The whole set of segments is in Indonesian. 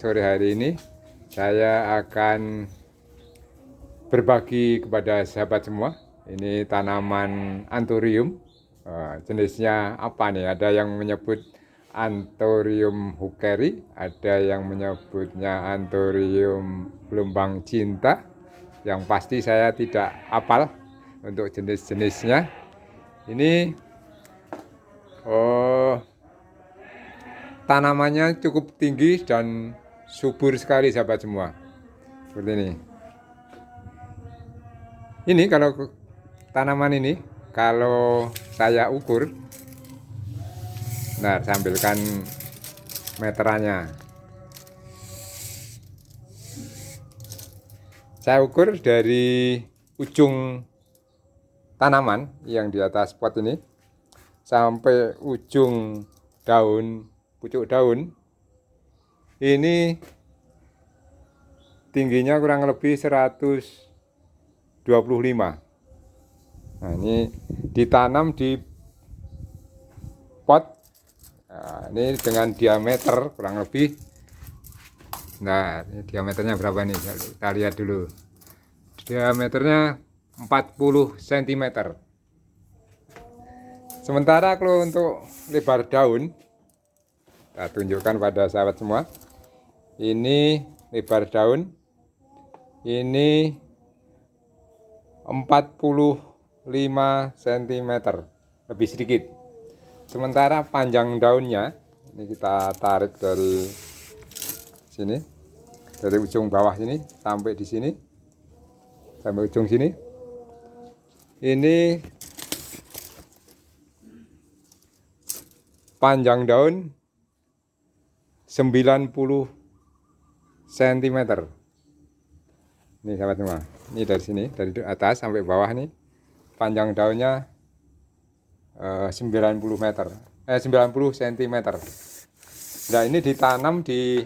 Sore hari ini saya akan berbagi kepada sahabat semua. Ini tanaman anthurium. Jenisnya apa nih? Ada yang menyebut anthurium hookeri, ada yang menyebutnya anthurium gelombang cinta. Yang pasti saya tidak hafal untuk jenis-jenisnya. Ini tanamannya cukup tinggi dan subur sekali sahabat semua. Seperti ini. Ini kalau tanaman ini kalau saya ukur, nah sambilkan meterannya. Saya ukur dari ujung tanaman yang di atas pot ini sampai ujung daun, pucuk daun. Ini tingginya kurang lebih 125. Nah, ini ditanam di pot. Nah, ini dengan diameter kurang lebih. Nah, ini diameternya berapa nih? Kita lihat dulu. Diameternya 40 cm. Sementara kalau untuk lebar daun, kita tunjukkan pada sahabat semua. Ini lebar daun. Ini 45 cm, lebih sedikit. Sementara panjang daunnya, ini kita tarik dari sini, dari ujung bawah sini sampai di sini, sampai ujung sini. Ini panjang daun 90 cm. Ini sahabat semua. Ini dari sini, dari atas sampai bawah nih, panjang daunnya 90 cm. Nah, ini ditanam di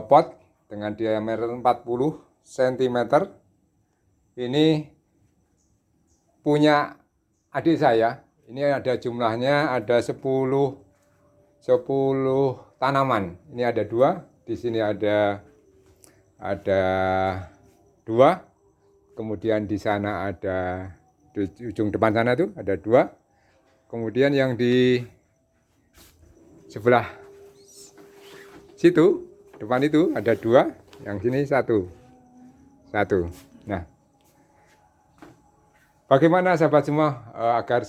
pot dengan diameter 40 cm. Ini punya adik saya. Ini ada jumlahnya, ada 10 tanaman. Ini ada 2, di sini ada 2, kemudian di sana ada, di ujung depan sana tuh ada 2, kemudian yang di sebelah situ depan itu ada 2, yang sini satu. Nah, bagaimana sahabat semua agar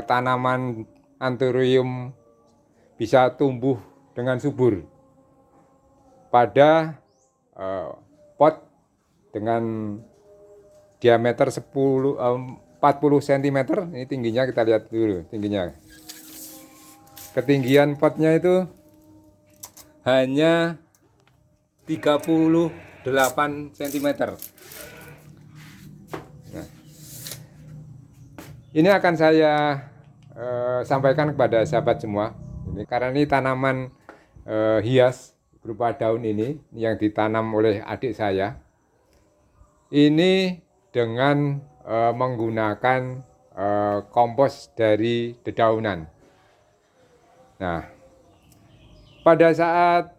tanaman anthurium bisa tumbuh dengan subur pada pot dengan diameter 40 cm. Ini tingginya kita lihat dulu tingginya. Ketinggian potnya itu hanya 38 cm. Nah, ini akan saya sampaikan kepada sahabat semua. Ini karena ini tanaman hias berupa daun ini yang ditanam oleh adik saya. Ini dengan menggunakan kompos dari dedaunan. Nah, pada saat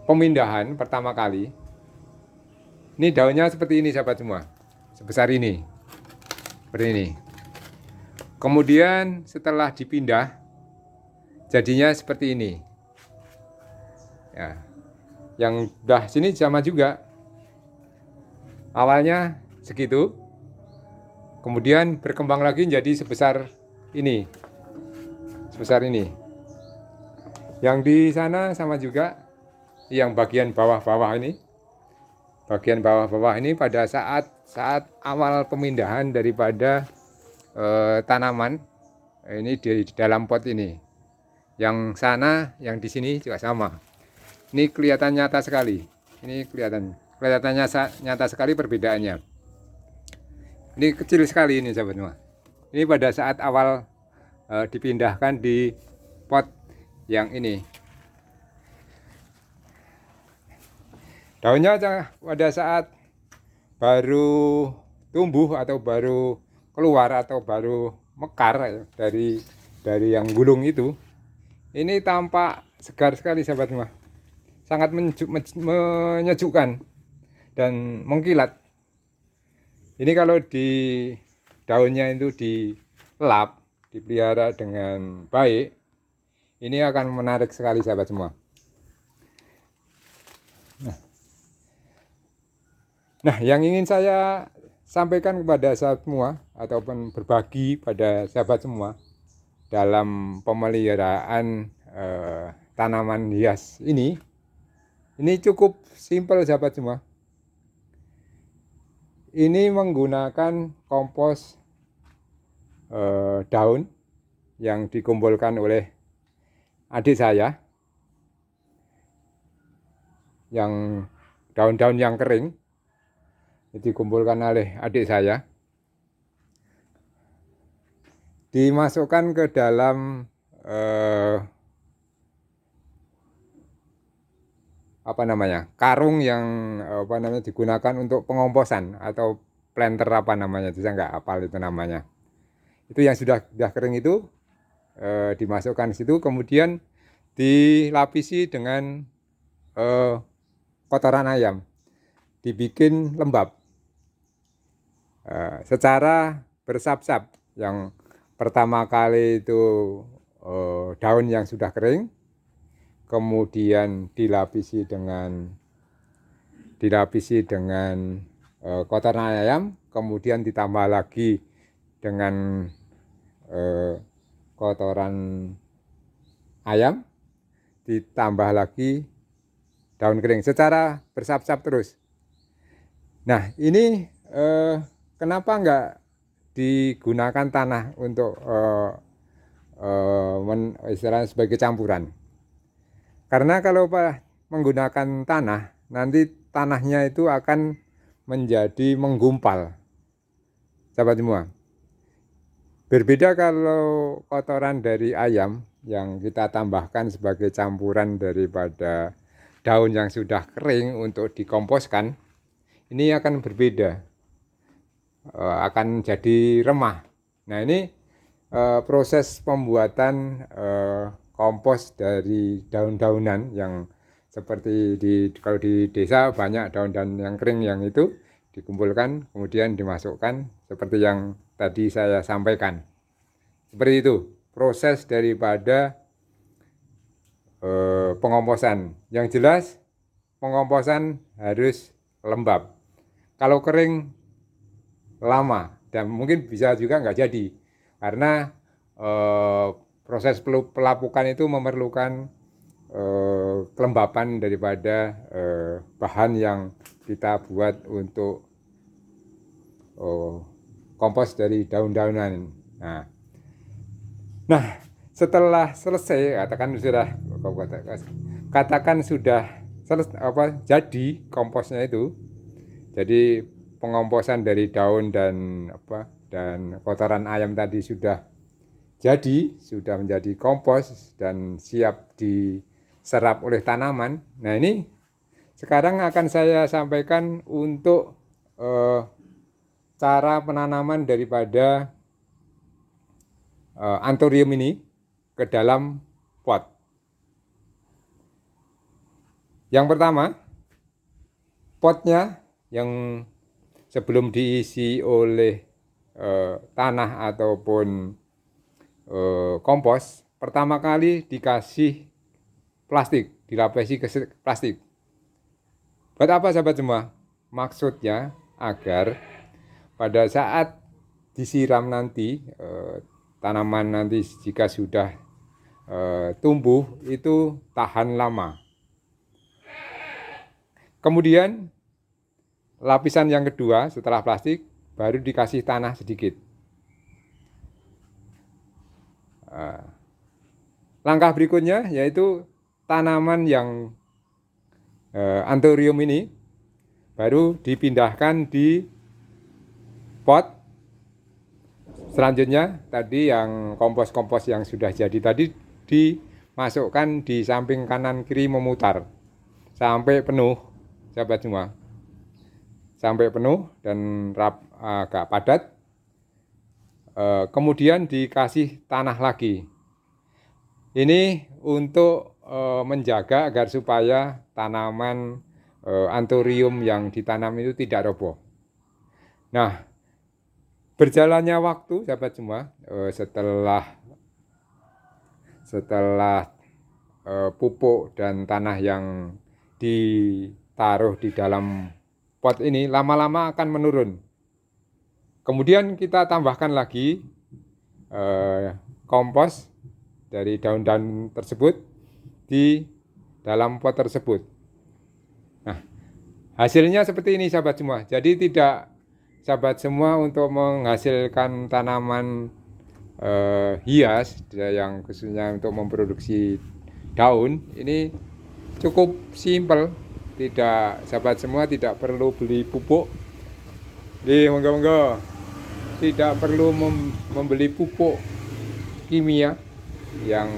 pemindahan pertama kali, ini daunnya seperti ini sahabat semua, sebesar ini, seperti ini. Kemudian setelah dipindah, jadinya seperti ini. Ya, yang udah sini sama juga. Awalnya segitu, kemudian berkembang lagi jadi sebesar ini, Yang di sana sama juga. Yang bagian bawah-bawah ini, pada saat awal pemindahan daripada tanaman ini di dalam pot ini. Yang sana, yang di sini juga sama. Ini kelihatan nyata sekali. Ini kelihatannya nyata sekali perbedaannya. Ini kecil sekali ini sahabat semua. Ini pada saat awal dipindahkan di pot yang ini. Daunnya pada saat baru tumbuh atau baru keluar atau baru mekar dari yang gulung itu, Ini tampak segar sekali sahabat semua. Sangat menyejukkan dan mengkilat. Ini kalau di daunnya itu dilap, dipelihara dengan baik, ini akan menarik sekali sahabat semua. Nah, yang ingin saya sampaikan kepada sahabat semua ataupun berbagi pada sahabat semua dalam pemeliharaan tanaman hias ini cukup simpel sahabat semua. Ini menggunakan kompos daun yang dikumpulkan oleh adik saya, yang daun-daun yang kering dikumpulkan oleh adik saya, dimasukkan ke dalam karung yang digunakan untuk pengomposan atau planter saya nggak hafal itu namanya. Itu yang sudah kering itu dimasukkan ke situ, kemudian dilapisi dengan kotoran ayam, dibikin lembab secara bersap-sap. Yang pertama kali itu daun yang sudah kering, kemudian dilapisi dengan kotoran ayam, kemudian ditambah lagi dengan kotoran ayam, ditambah lagi daun kering secara bersap-sap terus. Nah, ini kenapa enggak digunakan tanah untuk istilahnya sebagai campuran? Karena kalau menggunakan tanah, nanti tanahnya itu akan menjadi menggumpal, sahabat semua. Berbeda kalau kotoran dari ayam yang kita tambahkan sebagai campuran daripada daun yang sudah kering untuk dikomposkan, ini akan berbeda, akan jadi remah. Nah, ini proses pembuatan kompos dari daun-daunan yang seperti kalau di desa banyak daun-daun yang kering yang itu dikumpulkan kemudian dimasukkan seperti yang tadi saya sampaikan. Seperti itu proses daripada pengomposan. Yang jelas pengomposan harus lembab. Kalau kering lama dan mungkin bisa juga nggak jadi karena proses pelapukan itu memerlukan kelembapan daripada bahan yang kita buat untuk kompos dari daun-daunan. Nah, setelah selesai katakan sudah jadi komposnya itu, jadi pengomposan dari daun dan kotoran ayam tadi sudah menjadi kompos dan siap diserap oleh tanaman. Nah, ini sekarang akan saya sampaikan untuk cara penanaman daripada anthurium ini ke dalam pot. Yang pertama, potnya yang sebelum diisi oleh tanah ataupun kompos, pertama kali dikasih plastik, dilapisi ke plastik. Buat apa sahabat semua? Maksudnya agar pada saat disiram nanti, tanaman nanti jika sudah tumbuh itu tahan lama. Kemudian lapisan yang kedua setelah plastik baru dikasih tanah sedikit. Langkah berikutnya yaitu tanaman yang anthurium ini baru dipindahkan di pot. Selanjutnya tadi yang kompos-kompos yang sudah jadi tadi dimasukkan di samping kanan kiri memutar sampai penuh, sahabat semua. Sampai penuh dan agak padat. Kemudian dikasih tanah lagi. Ini untuk menjaga agar supaya tanaman anthurium yang ditanam itu tidak roboh. Nah, berjalannya waktu, sahabat semua, setelah pupuk dan tanah yang ditaruh di dalam pot ini lama-lama akan menurun. Kemudian kita tambahkan lagi kompos dari daun-daun tersebut di dalam pot tersebut. Nah, hasilnya seperti ini sahabat semua. Jadi tidak sahabat semua untuk menghasilkan tanaman hias yang khususnya untuk memproduksi daun ini cukup simpel. Tidak, sahabat semua tidak perlu beli pupuk. Monggo-monggo. Tidak perlu membeli pupuk kimia yang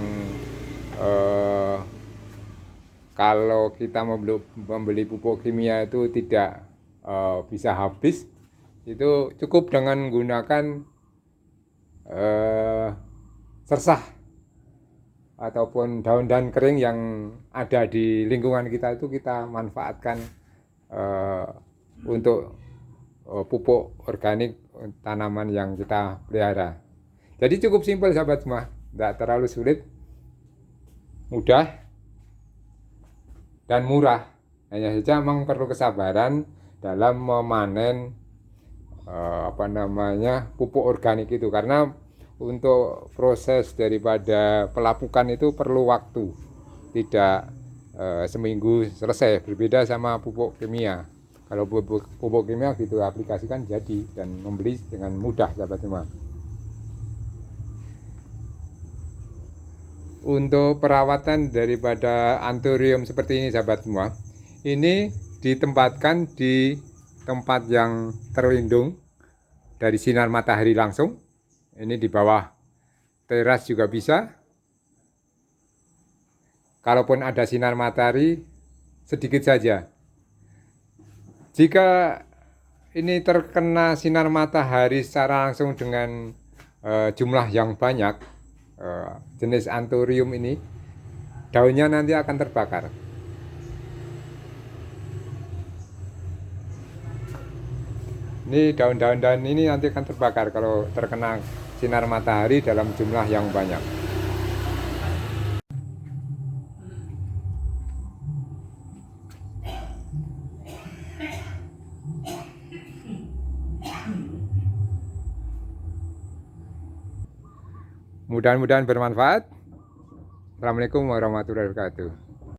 kalau kita membeli pupuk kimia itu tidak bisa habis. Itu cukup dengan menggunakan sersah ataupun daun-daun kering yang ada di lingkungan kita itu kita manfaatkan untuk pupuk organik tanaman yang kita pelihara. Jadi cukup simpel sahabat semua, tidak terlalu sulit, mudah dan murah. Hanya saja memang perlu kesabaran dalam memanen pupuk organik itu, karena untuk proses daripada pelapukan itu perlu waktu, tidak seminggu selesai. Berbeda sama pupuk kimia. Kalau pupuk kimia gitu aplikasikan jadi dan membeli dengan mudah sahabat semua. Untuk perawatan daripada anthurium seperti ini sahabat semua, ini ditempatkan di tempat yang terlindung dari sinar matahari langsung. Ini di bawah teras juga bisa. Kalaupun ada sinar matahari sedikit saja. Jika ini terkena sinar matahari secara langsung dengan jumlah yang banyak, jenis anthurium ini daunnya nanti akan terbakar. Ini daun-daun ini nanti akan terbakar kalau terkena sinar matahari dalam jumlah yang banyak. Mudah-mudahan bermanfaat. Assalamualaikum warahmatullahi wabarakatuh.